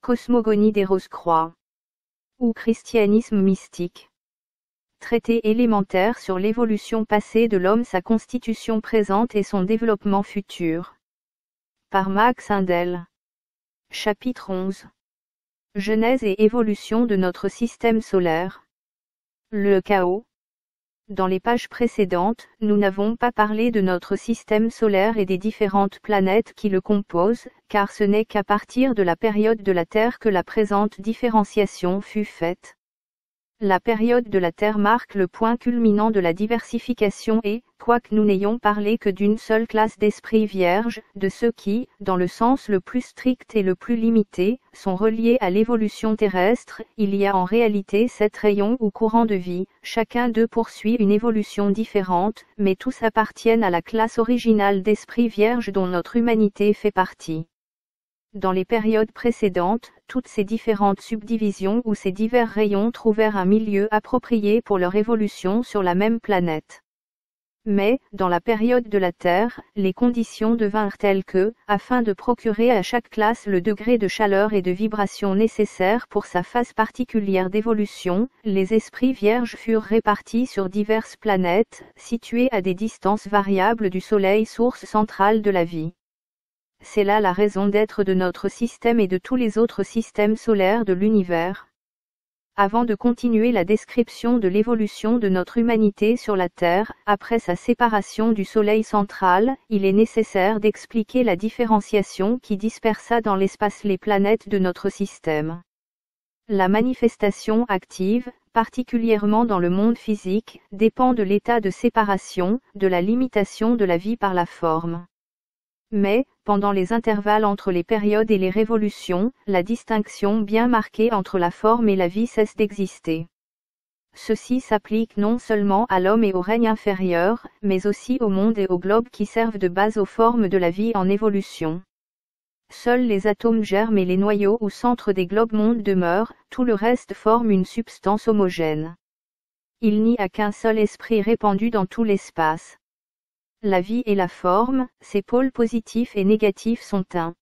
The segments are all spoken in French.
Cosmogonie des Rose-Croix. Ou christianisme mystique. Traité élémentaire sur l'évolution passée de l'homme, sa constitution présente et son développement futur. Par Max Indel. Chapitre 11. Genèse et évolution de notre système solaire. Le chaos. Dans les pages précédentes, nous n'avons pas parlé de notre système solaire et des différentes planètes qui le composent, car ce n'est qu'à partir de la période de la Terre que la présente différenciation fut faite. La période de la Terre marque le point culminant de la diversification et, quoique nous n'ayons parlé que d'une seule classe d'esprits vierges, de ceux qui, dans le sens le plus strict et le plus limité, sont reliés à l'évolution terrestre, il y a en réalité 7 rayons ou courants de vie, chacun d'eux poursuit une évolution différente, mais tous appartiennent à la classe originale d'esprits vierges dont notre humanité fait partie. Dans les périodes précédentes, toutes ces différentes subdivisions ou ces divers rayons trouvèrent un milieu approprié pour leur évolution sur la même planète. Mais, dans la période de la Terre, les conditions devinrent telles que, afin de procurer à chaque classe le degré de chaleur et de vibration nécessaire pour sa phase particulière d'évolution, les esprits vierges furent répartis sur diverses planètes, situées à des distances variables du Soleil, source centrale de la vie. C'est là la raison d'être de notre système et de tous les autres systèmes solaires de l'univers. Avant de continuer la description de l'évolution de notre humanité sur la Terre, après sa séparation du Soleil central, il est nécessaire d'expliquer la différenciation qui dispersa dans l'espace les planètes de notre système. La manifestation active, particulièrement dans le monde physique, dépend de l'état de séparation, de la limitation de la vie par la forme. Mais, pendant les intervalles entre les périodes et les révolutions, la distinction bien marquée entre la forme et la vie cesse d'exister. Ceci s'applique non seulement à l'homme et au règne inférieur, mais aussi au monde et au globe qui servent de base aux formes de la vie en évolution. Seuls les atomes germent et les noyaux ou centres des globes-mondes demeurent, tout le reste forme une substance homogène. Il n'y a qu'un seul esprit répandu dans tout l'espace. La vie et la forme, ses pôles positifs et négatifs sont un.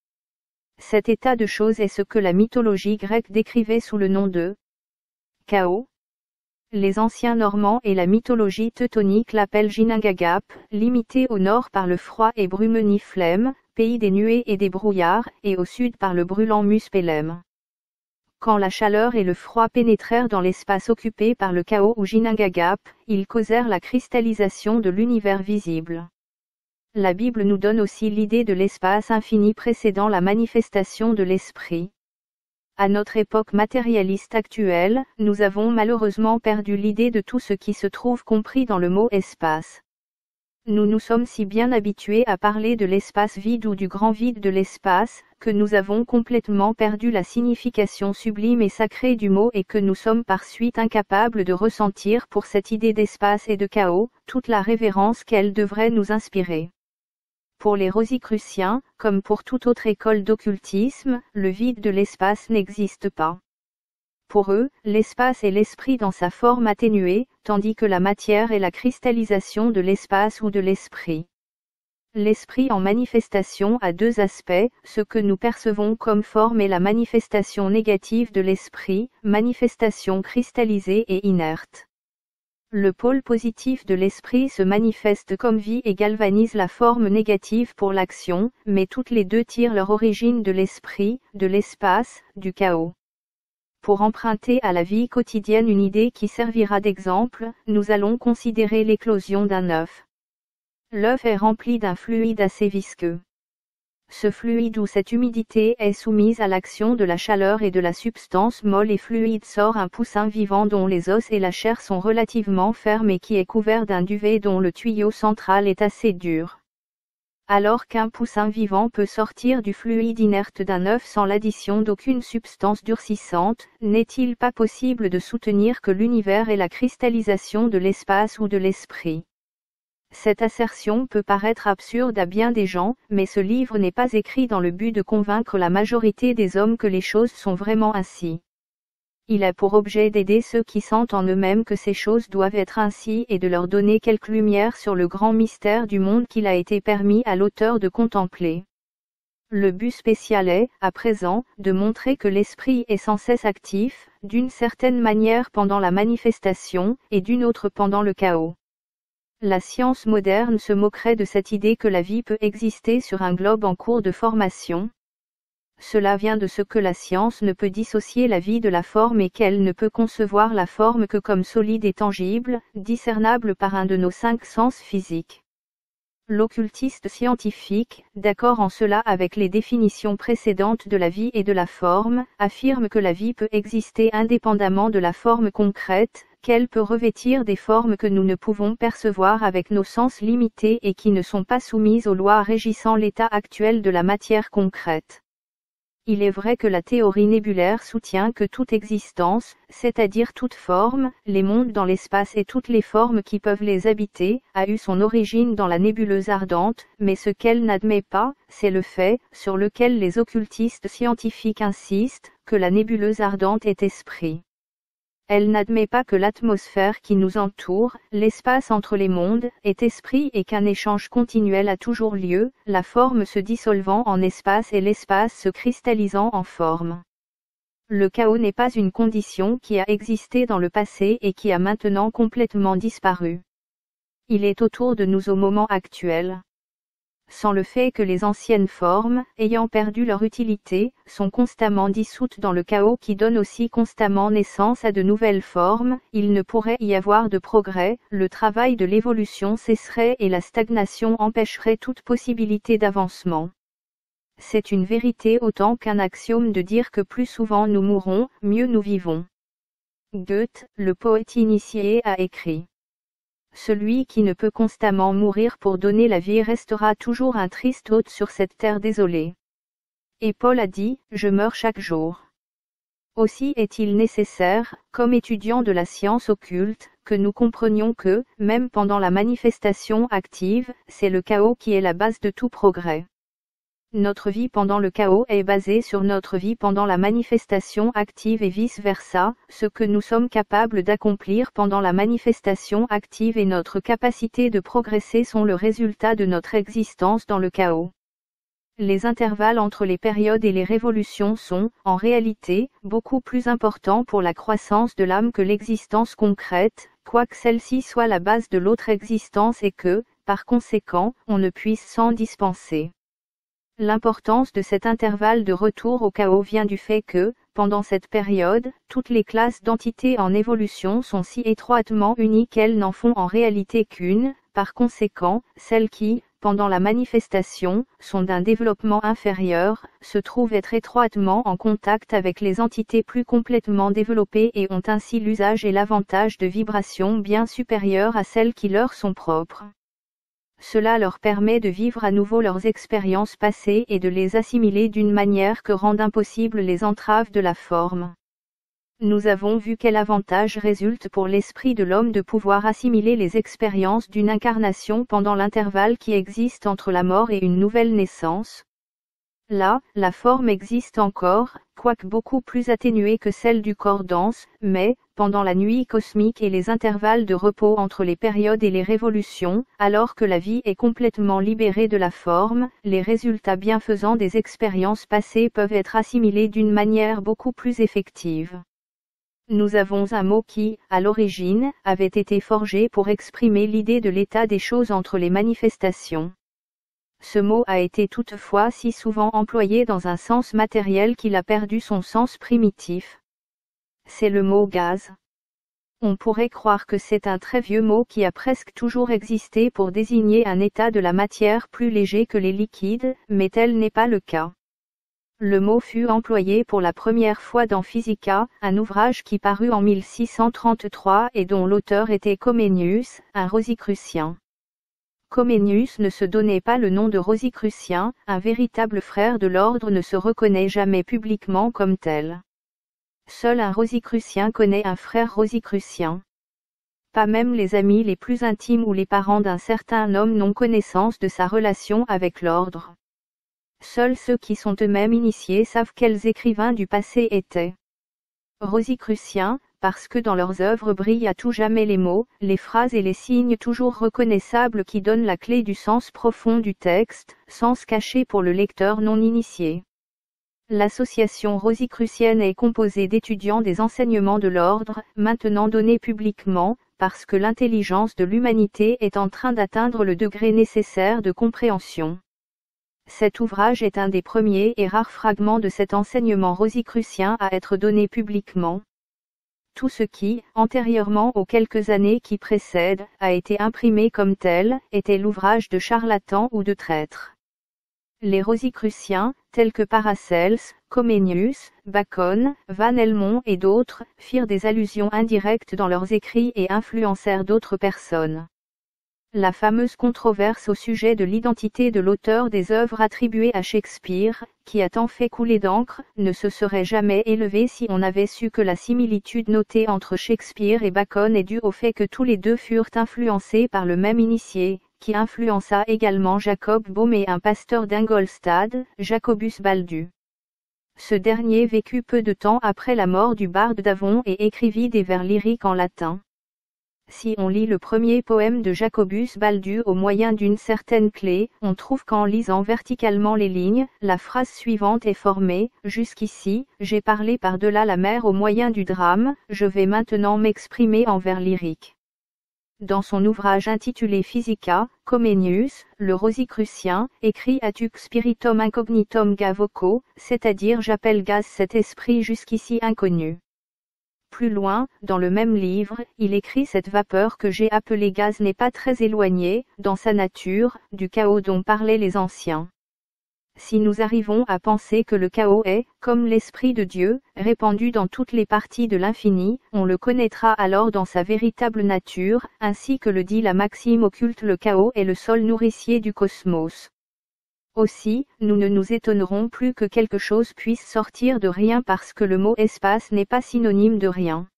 Cet état de choses est ce que la mythologie grecque décrivait sous le nom de chaos. Les anciens Normands et la mythologie teutonique l'appellent Ginnungagap, limité au nord par le froid et brumeux Niflhem, pays des nuées et des brouillards, et au sud par le brûlant Muspellem. Quand la chaleur et le froid pénétrèrent dans l'espace occupé par le chaos ou Ginnungagap, ils causèrent la cristallisation de l'univers visible. La Bible nous donne aussi l'idée de l'espace infini précédant la manifestation de l'esprit. À notre époque matérialiste actuelle, nous avons malheureusement perdu l'idée de tout ce qui se trouve compris dans le mot espace. Nous nous sommes si bien habitués à parler de l'espace vide ou du grand vide de l'espace, que nous avons complètement perdu la signification sublime et sacrée du mot et que nous sommes par suite incapables de ressentir pour cette idée d'espace et de chaos, toute la révérence qu'elle devrait nous inspirer. Pour les Rosicruciens, comme pour toute autre école d'occultisme, le vide de l'espace n'existe pas. Pour eux, l'espace est l'esprit dans sa forme atténuée, tandis que la matière est la cristallisation de l'espace ou de l'esprit. L'esprit en manifestation a deux aspects, ce que nous percevons comme forme est la manifestation négative de l'esprit, manifestation cristallisée et inerte. Le pôle positif de l'esprit se manifeste comme vie et galvanise la forme négative pour l'action, mais toutes les deux tirent leur origine de l'esprit, de l'espace, du chaos. Pour emprunter à la vie quotidienne une idée qui servira d'exemple, nous allons considérer l'éclosion d'un œuf. L'œuf est rempli d'un fluide assez visqueux. Ce fluide ou cette humidité est soumise à l'action de la chaleur et de la substance molle et fluide sort un poussin vivant dont les os et la chair sont relativement fermes et qui est couvert d'un duvet dont le tuyau central est assez dur. Alors qu'un poussin vivant peut sortir du fluide inerte d'un œuf sans l'addition d'aucune substance durcissante, n'est-il pas possible de soutenir que l'univers est la cristallisation de l'espace ou de l'esprit? Cette assertion peut paraître absurde à bien des gens, mais ce livre n'est pas écrit dans le but de convaincre la majorité des hommes que les choses sont vraiment ainsi. Il a pour objet d'aider ceux qui sentent en eux-mêmes que ces choses doivent être ainsi et de leur donner quelque lumière sur le grand mystère du monde qu'il a été permis à l'auteur de contempler. Le but spécial est, à présent, de montrer que l'esprit est sans cesse actif, d'une certaine manière pendant la manifestation, et d'une autre pendant le chaos. La science moderne se moquerait de cette idée que la vie peut exister sur un globe en cours de formation. Cela vient de ce que la science ne peut dissocier la vie de la forme et qu'elle ne peut concevoir la forme que comme solide et tangible, discernable par un de nos 5 sens physiques. L'occultiste scientifique, d'accord en cela avec les définitions précédentes de la vie et de la forme, affirme que la vie peut exister indépendamment de la forme concrète, qu'elle peut revêtir des formes que nous ne pouvons percevoir avec nos sens limités et qui ne sont pas soumises aux lois régissant l'état actuel de la matière concrète. Il est vrai que la théorie nébulaire soutient que toute existence, c'est-à-dire toute forme, les mondes dans l'espace et toutes les formes qui peuvent les habiter, a eu son origine dans la nébuleuse ardente, mais ce qu'elle n'admet pas, c'est le fait, sur lequel les occultistes scientifiques insistent, que la nébuleuse ardente est esprit. Elle n'admet pas que l'atmosphère qui nous entoure, l'espace entre les mondes, est esprit et qu'un échange continuel a toujours lieu, la forme se dissolvant en espace et l'espace se cristallisant en forme. Le chaos n'est pas une condition qui a existé dans le passé et qui a maintenant complètement disparu. Il est autour de nous au moment actuel. Sans le fait que les anciennes formes, ayant perdu leur utilité, sont constamment dissoutes dans le chaos qui donne aussi constamment naissance à de nouvelles formes, il ne pourrait y avoir de progrès, le travail de l'évolution cesserait et la stagnation empêcherait toute possibilité d'avancement. C'est une vérité autant qu'un axiome de dire que plus souvent nous mourons, mieux nous vivons. Goethe, le poète initié, a écrit. Celui qui ne peut constamment mourir pour donner la vie restera toujours un triste hôte sur cette terre désolée. Et Paul a dit, je meurs chaque jour. Aussi est-il nécessaire, comme étudiants de la science occulte, que nous comprenions que, même pendant la manifestation active, c'est le chaos qui est la base de tout progrès. Notre vie pendant le chaos est basée sur notre vie pendant la manifestation active et vice-versa, ce que nous sommes capables d'accomplir pendant la manifestation active et notre capacité de progresser sont le résultat de notre existence dans le chaos. Les intervalles entre les périodes et les révolutions sont, en réalité, beaucoup plus importants pour la croissance de l'âme que l'existence concrète, quoique celle-ci soit la base de l'autre existence et que, par conséquent, on ne puisse s'en dispenser. L'importance de cet intervalle de retour au chaos vient du fait que, pendant cette période, toutes les classes d'entités en évolution sont si étroitement unies qu'elles n'en font en réalité qu'une, par conséquent, celles qui, pendant la manifestation, sont d'un développement inférieur, se trouvent être étroitement en contact avec les entités plus complètement développées et ont ainsi l'usage et l'avantage de vibrations bien supérieures à celles qui leur sont propres. Cela leur permet de vivre à nouveau leurs expériences passées et de les assimiler d'une manière que rendent impossibles les entraves de la forme. Nous avons vu quel avantage résulte pour l'esprit de l'homme de pouvoir assimiler les expériences d'une incarnation pendant l'intervalle qui existe entre la mort et une nouvelle naissance. Là, la forme existe encore, quoique beaucoup plus atténuée que celle du corps dense, mais, pendant la nuit cosmique et les intervalles de repos entre les périodes et les révolutions, alors que la vie est complètement libérée de la forme, les résultats bienfaisants des expériences passées peuvent être assimilés d'une manière beaucoup plus effective. Nous avons un mot qui, à l'origine, avait été forgé pour exprimer l'idée de l'état des choses entre les manifestations. Ce mot a été toutefois si souvent employé dans un sens matériel qu'il a perdu son sens primitif. C'est le mot gaz. On pourrait croire que c'est un très vieux mot qui a presque toujours existé pour désigner un état de la matière plus léger que les liquides, mais tel n'est pas le cas. Le mot fut employé pour la première fois dans Physica, un ouvrage qui parut en 1633 et dont l'auteur était Comenius, un Rosicrucien. Comenius ne se donnait pas le nom de Rosicrucien, un véritable frère de l'ordre ne se reconnaît jamais publiquement comme tel. Seul un Rosicrucien connaît un frère Rosicrucien. Pas même les amis les plus intimes ou les parents d'un certain homme n'ont connaissance de sa relation avec l'ordre. Seuls ceux qui sont eux-mêmes initiés savent quels écrivains du passé étaient. Rosicrucien, parce que dans leurs œuvres brillent à tout jamais les mots, les phrases et les signes toujours reconnaissables qui donnent la clé du sens profond du texte, sens caché pour le lecteur non initié. L'association rosicrucienne est composée d'étudiants des enseignements de l'ordre, maintenant donnés publiquement, parce que l'intelligence de l'humanité est en train d'atteindre le degré nécessaire de compréhension. Cet ouvrage est un des premiers et rares fragments de cet enseignement rosicrucien à être donné publiquement. Tout ce qui, antérieurement aux quelques années qui précèdent, a été imprimé comme tel, était l'ouvrage de charlatans ou de traîtres. Les rosicruciens, tels que Paracelse, Comenius, Bacon, Van Helmont et d'autres, firent des allusions indirectes dans leurs écrits et influencèrent d'autres personnes. La fameuse controverse au sujet de l'identité de l'auteur des œuvres attribuées à Shakespeare, qui a tant fait couler d'encre, ne se serait jamais élevée si on avait su que la similitude notée entre Shakespeare et Bacon est due au fait que tous les deux furent influencés par le même initié, qui influença également Jacob Boehme et un pasteur d'Ingolstadt, Jacobus Baldu. Ce dernier vécut peu de temps après la mort du barde d'Avon et écrivit des vers lyriques en latin. Si on lit le premier poème de Jacobus Baldu au moyen d'une certaine clé, on trouve qu'en lisant verticalement les lignes, la phrase suivante est formée, « Jusqu'ici, j'ai parlé par-delà la mer au moyen du drame, je vais maintenant m'exprimer en vers lyriques. » Dans son ouvrage intitulé Physica, Comenius, le rosicrucien, écrit Attuc spiritum incognitum gavoco, c'est-à-dire j'appelle gaz cet esprit jusqu'ici inconnu. Plus loin, dans le même livre, il écrit cette vapeur que j'ai appelée gaz n'est pas très éloignée, dans sa nature, du chaos dont parlaient les anciens. Si nous arrivons à penser que le chaos est, comme l'Esprit de Dieu, répandu dans toutes les parties de l'infini, on le connaîtra alors dans sa véritable nature, ainsi que le dit la maxime occulte le chaos est le sol nourricier du cosmos. Aussi, nous ne nous étonnerons plus que quelque chose puisse sortir de rien parce que le mot espace n'est pas synonyme de rien.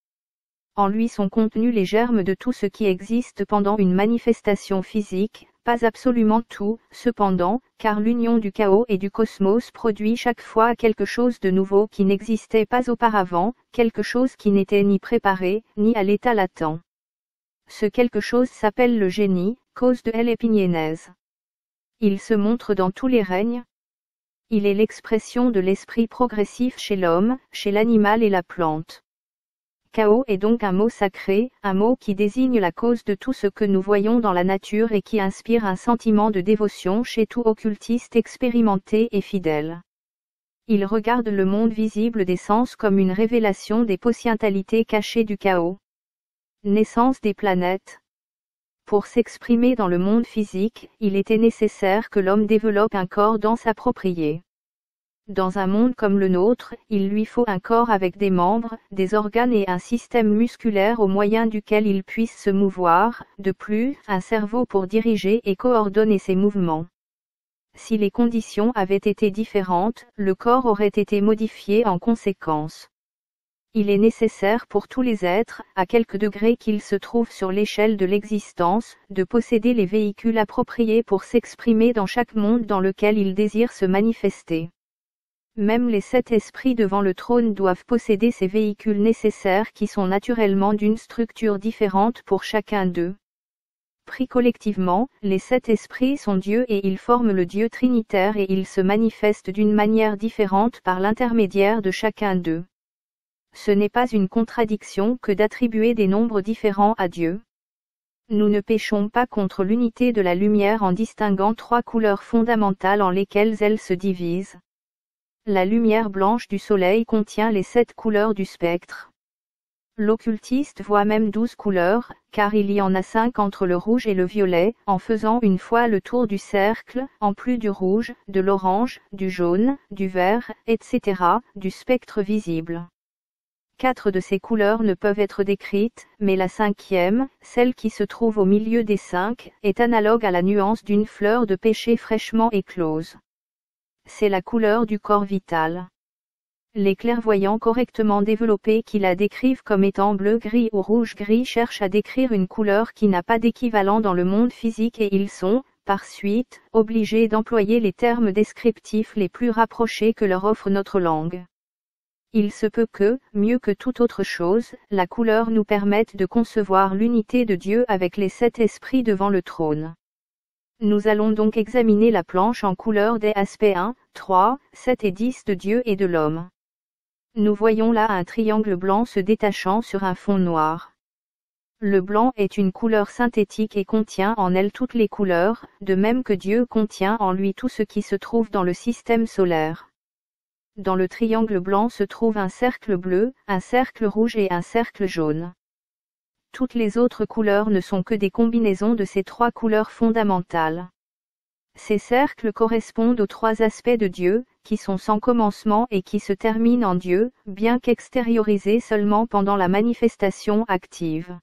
En lui sont contenus les germes de tout ce qui existe pendant une manifestation physique, pas absolument tout, cependant, car l'union du chaos et du cosmos produit chaque fois quelque chose de nouveau qui n'existait pas auparavant, quelque chose qui n'était ni préparé, ni à l'état latent. Ce quelque chose s'appelle le génie, cause de l'épignénèse. Il se montre dans tous les règnes. Il est l'expression de l'esprit progressif chez l'homme, chez l'animal et la plante. Chaos est donc un mot sacré, un mot qui désigne la cause de tout ce que nous voyons dans la nature et qui inspire un sentiment de dévotion chez tout occultiste expérimenté et fidèle. Il regarde le monde visible des sens comme une révélation des potentialités cachées du chaos. Naissance des planètes. Pour s'exprimer dans le monde physique, il était nécessaire que l'homme développe un corps dense approprié. Dans un monde comme le nôtre, il lui faut un corps avec des membres, des organes et un système musculaire au moyen duquel il puisse se mouvoir, de plus, un cerveau pour diriger et coordonner ses mouvements. Si les conditions avaient été différentes, le corps aurait été modifié en conséquence. Il est nécessaire pour tous les êtres, à quelque degré qu'ils se trouvent sur l'échelle de l'existence, de posséder les véhicules appropriés pour s'exprimer dans chaque monde dans lequel ils désirent se manifester. Même les 7 esprits devant le trône doivent posséder ces véhicules nécessaires qui sont naturellement d'une structure différente pour chacun d'eux. Pris collectivement, les 7 esprits sont Dieu et ils forment le Dieu trinitaire et ils se manifestent d'une manière différente par l'intermédiaire de chacun d'eux. Ce n'est pas une contradiction que d'attribuer des nombres différents à Dieu. Nous ne péchons pas contre l'unité de la lumière en distinguant 3 couleurs fondamentales en lesquelles elle se divise. La lumière blanche du soleil contient les 7 couleurs du spectre. L'occultiste voit même 12 couleurs, car il y en a 5 entre le rouge et le violet, en faisant une fois le tour du cercle, en plus du rouge, de l'orange, du jaune, du vert, etc., du spectre visible. 4 de ces couleurs ne peuvent être décrites, mais la 5e, celle qui se trouve au milieu des 5, est analogue à la nuance d'une fleur de pêcher fraîchement éclose. C'est la couleur du corps vital. Les clairvoyants correctement développés qui la décrivent comme étant bleu-gris ou rouge-gris cherchent à décrire une couleur qui n'a pas d'équivalent dans le monde physique et ils sont, par suite, obligés d'employer les termes descriptifs les plus rapprochés que leur offre notre langue. Il se peut que, mieux que toute autre chose, la couleur nous permette de concevoir l'unité de Dieu avec les 7 esprits devant le trône. Nous allons donc examiner la planche en couleur des aspects 1, 3, 7 et 10 de Dieu et de l'homme. Nous voyons là un triangle blanc se détachant sur un fond noir. Le blanc est une couleur synthétique et contient en elle toutes les couleurs, de même que Dieu contient en lui tout ce qui se trouve dans le système solaire. Dans le triangle blanc se trouve un cercle bleu, un cercle rouge et un cercle jaune. Toutes les autres couleurs ne sont que des combinaisons de ces 3 couleurs fondamentales. Ces cercles correspondent aux 3 aspects de Dieu, qui sont sans commencement et qui se terminent en Dieu, bien qu'extériorisés seulement pendant la manifestation active.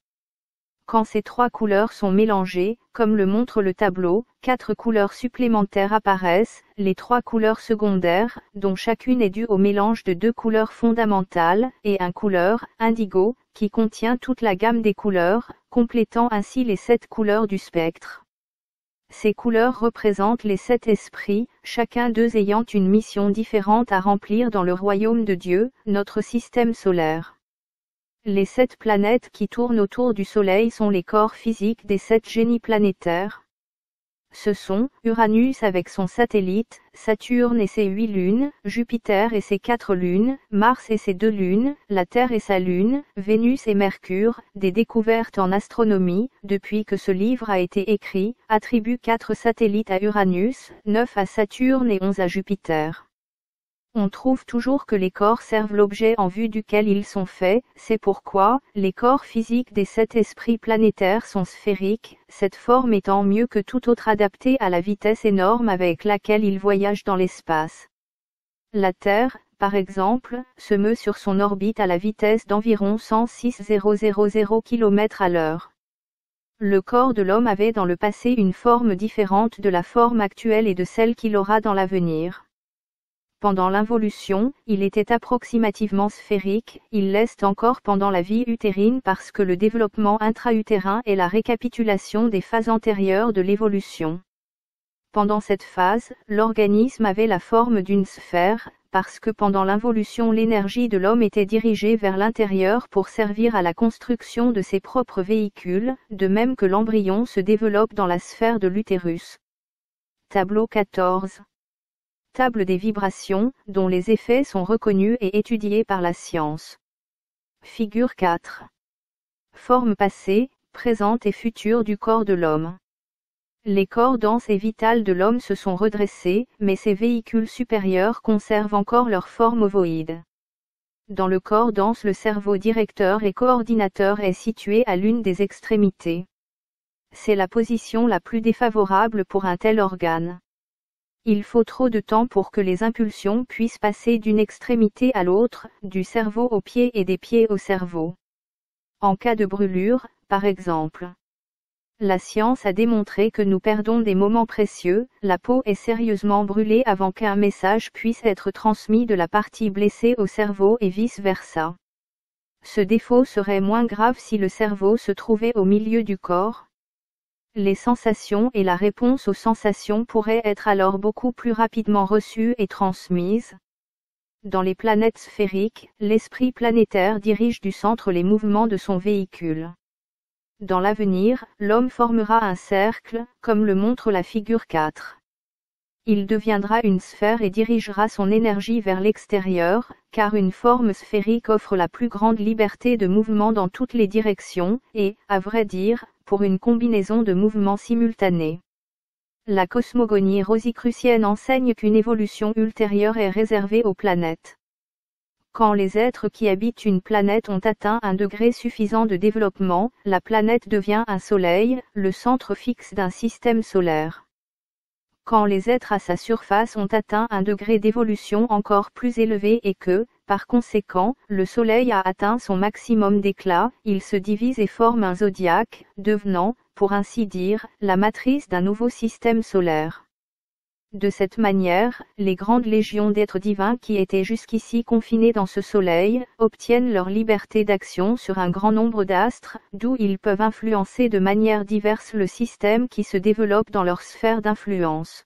Quand ces 3 couleurs sont mélangées, comme le montre le tableau, 4 couleurs supplémentaires apparaissent, les 3 couleurs secondaires, dont chacune est due au mélange de 2 couleurs fondamentales, et un couleur, indigo, qui contient toute la gamme des couleurs, complétant ainsi les 7 couleurs du spectre. Ces couleurs représentent les 7 esprits, chacun d'eux ayant une mission différente à remplir dans le royaume de Dieu, notre système solaire. Les 7 planètes qui tournent autour du Soleil sont les corps physiques des 7 génies planétaires. Ce sont Uranus avec son satellite, Saturne et ses 8 lunes, Jupiter et ses 4 lunes, Mars et ses 2 lunes, la Terre et sa lune, Vénus et Mercure. Des découvertes en astronomie, depuis que ce livre a été écrit, attribuent 4 satellites à Uranus, 9 à Saturne et 11 à Jupiter. On trouve toujours que les corps servent l'objet en vue duquel ils sont faits, c'est pourquoi, les corps physiques des 7 esprits planétaires sont sphériques, cette forme étant mieux que toute autre adaptée à la vitesse énorme avec laquelle ils voyagent dans l'espace. La Terre, par exemple, se meut sur son orbite à la vitesse d'environ 106,000 km à l'heure. Le corps de l'homme avait dans le passé une forme différente de la forme actuelle et de celle qu'il aura dans l'avenir. Pendant l'involution, il était approximativement sphérique, il l'est encore pendant la vie utérine parce que le développement intra-utérin est la récapitulation des phases antérieures de l'évolution. Pendant cette phase, l'organisme avait la forme d'une sphère, parce que pendant l'involution l'énergie de l'homme était dirigée vers l'intérieur pour servir à la construction de ses propres véhicules, de même que l'embryon se développe dans la sphère de l'utérus. Tableau 14. Table des vibrations, dont les effets sont reconnus et étudiés par la science. Figure 4. Forme passée, présente et future du corps de l'homme. Les corps denses et vitales de l'homme se sont redressés, mais ses véhicules supérieurs conservent encore leur forme ovoïde. Dans le corps dense, le cerveau directeur et coordinateur est situé à l'une des extrémités. C'est la position la plus défavorable pour un tel organe. Il faut trop de temps pour que les impulsions puissent passer d'une extrémité à l'autre, du cerveau aux pieds et des pieds au cerveau. En cas de brûlure, par exemple. La science a démontré que nous perdons des moments précieux, la peau est sérieusement brûlée avant qu'un message puisse être transmis de la partie blessée au cerveau et vice-versa. Ce défaut serait moins grave si le cerveau se trouvait au milieu du corps. Les sensations et la réponse aux sensations pourraient être alors beaucoup plus rapidement reçues et transmises. Dans les planètes sphériques, l'esprit planétaire dirige du centre les mouvements de son véhicule. Dans l'avenir, l'homme formera un cercle, comme le montre la figure 4. Il deviendra une sphère et dirigera son énergie vers l'extérieur, car une forme sphérique offre la plus grande liberté de mouvement dans toutes les directions, et, à vrai dire, pour une combinaison de mouvements simultanés. La cosmogonie rosicrucienne enseigne qu'une évolution ultérieure est réservée aux planètes. Quand les êtres qui habitent une planète ont atteint un degré suffisant de développement, la planète devient un soleil, le centre fixe d'un système solaire. Quand les êtres à sa surface ont atteint un degré d'évolution encore plus élevé et que, par conséquent, le Soleil a atteint son maximum d'éclat, il se divise et forme un zodiaque, devenant, pour ainsi dire, la matrice d'un nouveau système solaire. De cette manière, les grandes légions d'êtres divins qui étaient jusqu'ici confinés dans ce Soleil, obtiennent leur liberté d'action sur un grand nombre d'astres, d'où ils peuvent influencer de manière diverse le système qui se développe dans leur sphère d'influence.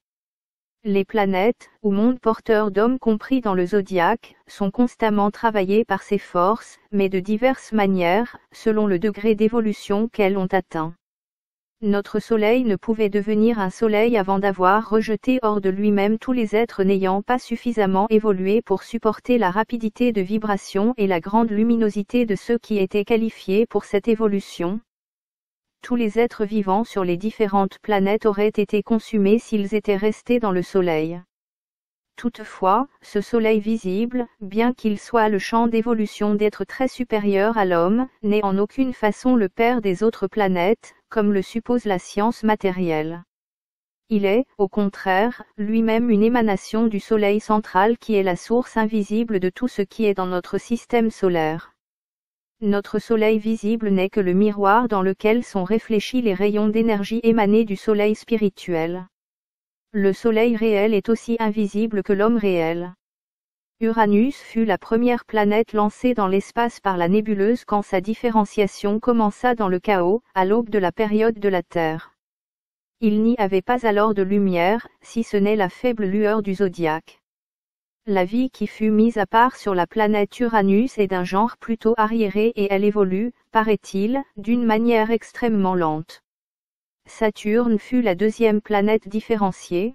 Les planètes, ou mondes porteurs d'hommes compris dans le zodiaque, sont constamment travaillés par ces forces, mais de diverses manières, selon le degré d'évolution qu'elles ont atteint. Notre Soleil ne pouvait devenir un Soleil avant d'avoir rejeté hors de lui-même tous les êtres n'ayant pas suffisamment évolué pour supporter la rapidité de vibration et la grande luminosité de ceux qui étaient qualifiés pour cette évolution. Tous les êtres vivants sur les différentes planètes auraient été consumés s'ils étaient restés dans le Soleil. Toutefois, ce Soleil visible, bien qu'il soit le champ d'évolution d'êtres très supérieurs à l'homme, n'est en aucune façon le père des autres planètes, comme le suppose la science matérielle. Il est, au contraire, lui-même une émanation du Soleil central qui est la source invisible de tout ce qui est dans notre système solaire. Notre Soleil visible n'est que le miroir dans lequel sont réfléchis les rayons d'énergie émanés du Soleil spirituel. Le Soleil réel est aussi invisible que l'homme réel. Uranus fut la première planète lancée dans l'espace par la nébuleuse quand sa différenciation commença dans le chaos, à l'aube de la période de la Terre. Il n'y avait pas alors de lumière, si ce n'est la faible lueur du zodiaque. La vie qui fut mise à part sur la planète Uranus est d'un genre plutôt arriéré et elle évolue, paraît-il, d'une manière extrêmement lente. Saturne fut la deuxième planète différenciée.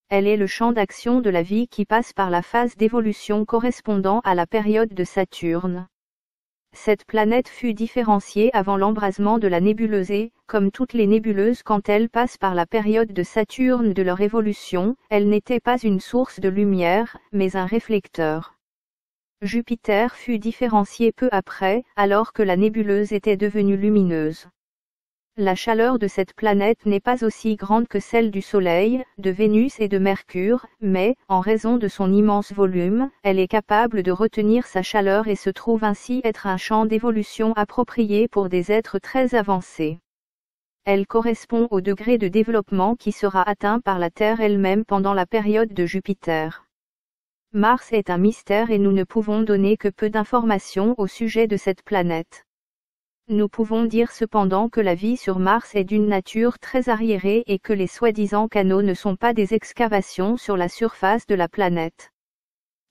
Elle est le champ d'action de la vie qui passe par la phase d'évolution correspondant à la période de Saturne. Cette planète fut différenciée avant l'embrasement de la nébuleuse et, comme toutes les nébuleuses quand elles passent par la période de Saturne de leur évolution, elle n'était pas une source de lumière, mais un réflecteur. Jupiter fut différencié peu après, alors que la nébuleuse était devenue lumineuse. La chaleur de cette planète n'est pas aussi grande que celle du Soleil, de Vénus et de Mercure, mais, en raison de son immense volume, elle est capable de retenir sa chaleur et se trouve ainsi être un champ d'évolution approprié pour des êtres très avancés. Elle correspond au degré de développement qui sera atteint par la Terre elle-même pendant la période de Jupiter. Mars est un mystère et nous ne pouvons donner que peu d'informations au sujet de cette planète. Nous pouvons dire cependant que la vie sur Mars est d'une nature très arriérée et que les soi-disant canaux ne sont pas des excavations sur la surface de la planète.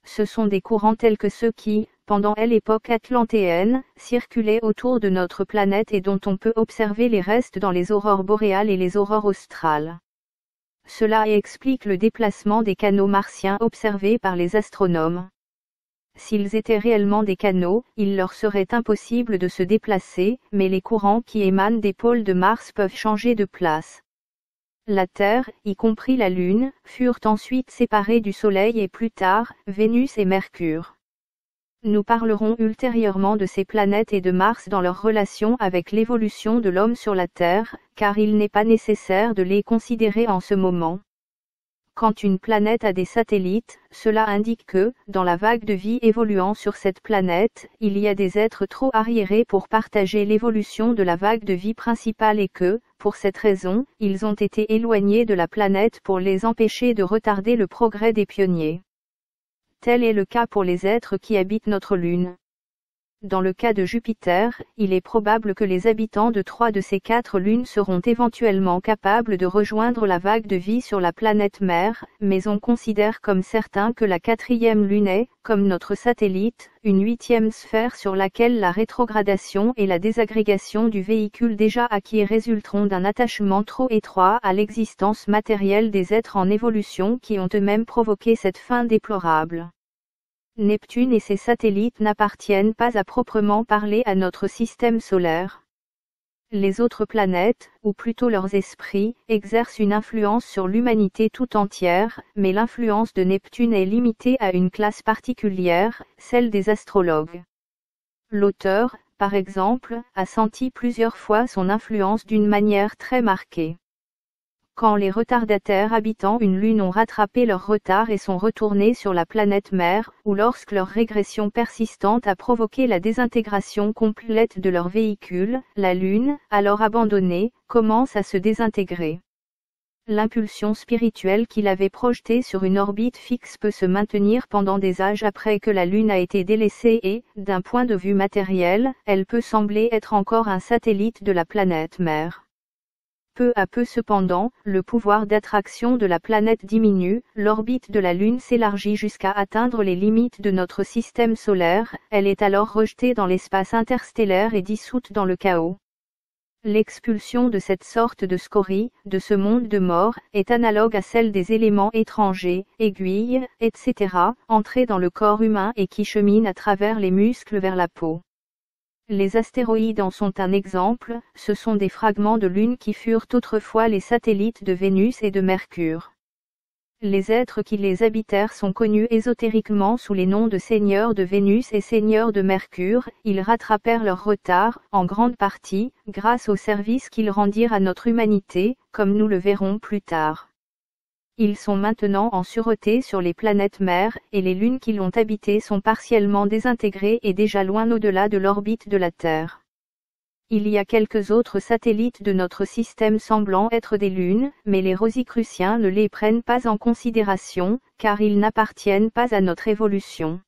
Ce sont des courants tels que ceux qui, pendant l'époque atlantéenne, circulaient autour de notre planète et dont on peut observer les restes dans les aurores boréales et les aurores australes. Cela explique le déplacement des canaux martiens observés par les astronomes. S'ils étaient réellement des canaux, il leur serait impossible de se déplacer, mais les courants qui émanent des pôles de Mars peuvent changer de place. La Terre, y compris la Lune, furent ensuite séparés du Soleil et plus tard, Vénus et Mercure. Nous parlerons ultérieurement de ces planètes et de Mars dans leur relation avec l'évolution de l'homme sur la Terre, car il n'est pas nécessaire de les considérer en ce moment. Quand une planète a des satellites, cela indique que, dans la vague de vie évoluant sur cette planète, il y a des êtres trop arriérés pour partager l'évolution de la vague de vie principale et que, pour cette raison, ils ont été éloignés de la planète pour les empêcher de retarder le progrès des pionniers. Tel est le cas pour les êtres qui habitent notre Lune. Dans le cas de Jupiter, il est probable que les habitants de 3 de ces 4 lunes seront éventuellement capables de rejoindre la vague de vie sur la planète mère, mais on considère comme certain que la 4e lune est, comme notre satellite, une 8e sphère sur laquelle la rétrogradation et la désagrégation du véhicule déjà acquis résulteront d'un attachement trop étroit à l'existence matérielle des êtres en évolution qui ont eux-mêmes provoqué cette fin déplorable. Neptune et ses satellites n'appartiennent pas à proprement parler à notre système solaire. Les autres planètes, ou plutôt leurs esprits, exercent une influence sur l'humanité tout entière, mais l'influence de Neptune est limitée à une classe particulière, celle des astrologues. L'auteur, par exemple, a senti plusieurs fois son influence d'une manière très marquée. Quand les retardataires habitant une lune ont rattrapé leur retard et sont retournés sur la planète mère, ou lorsque leur régression persistante a provoqué la désintégration complète de leur véhicule, la lune, alors abandonnée, commence à se désintégrer. L'impulsion spirituelle qui l'avait projetée sur une orbite fixe peut se maintenir pendant des âges après que la lune a été délaissée et, d'un point de vue matériel, elle peut sembler être encore un satellite de la planète mère. Peu à peu cependant, le pouvoir d'attraction de la planète diminue, l'orbite de la Lune s'élargit jusqu'à atteindre les limites de notre système solaire, elle est alors rejetée dans l'espace interstellaire et dissoute dans le chaos. L'expulsion de cette sorte de scorie, de ce monde de mort, est analogue à celle des éléments étrangers, aiguilles, etc., entrés dans le corps humain et qui cheminent à travers les muscles vers la peau. Les astéroïdes en sont un exemple, ce sont des fragments de Lune qui furent autrefois les satellites de Vénus et de Mercure. Les êtres qui les habitèrent sont connus ésotériquement sous les noms de seigneurs de Vénus et seigneurs de Mercure, ils rattrapèrent leur retard, en grande partie, grâce au service qu'ils rendirent à notre humanité, comme nous le verrons plus tard. Ils sont maintenant en sûreté sur les planètes mères, et les lunes qui l'ont habité sont partiellement désintégrées et déjà loin au-delà de l'orbite de la Terre. Il y a quelques autres satellites de notre système semblant être des lunes, mais les Rosicruciens ne les prennent pas en considération, car ils n'appartiennent pas à notre évolution.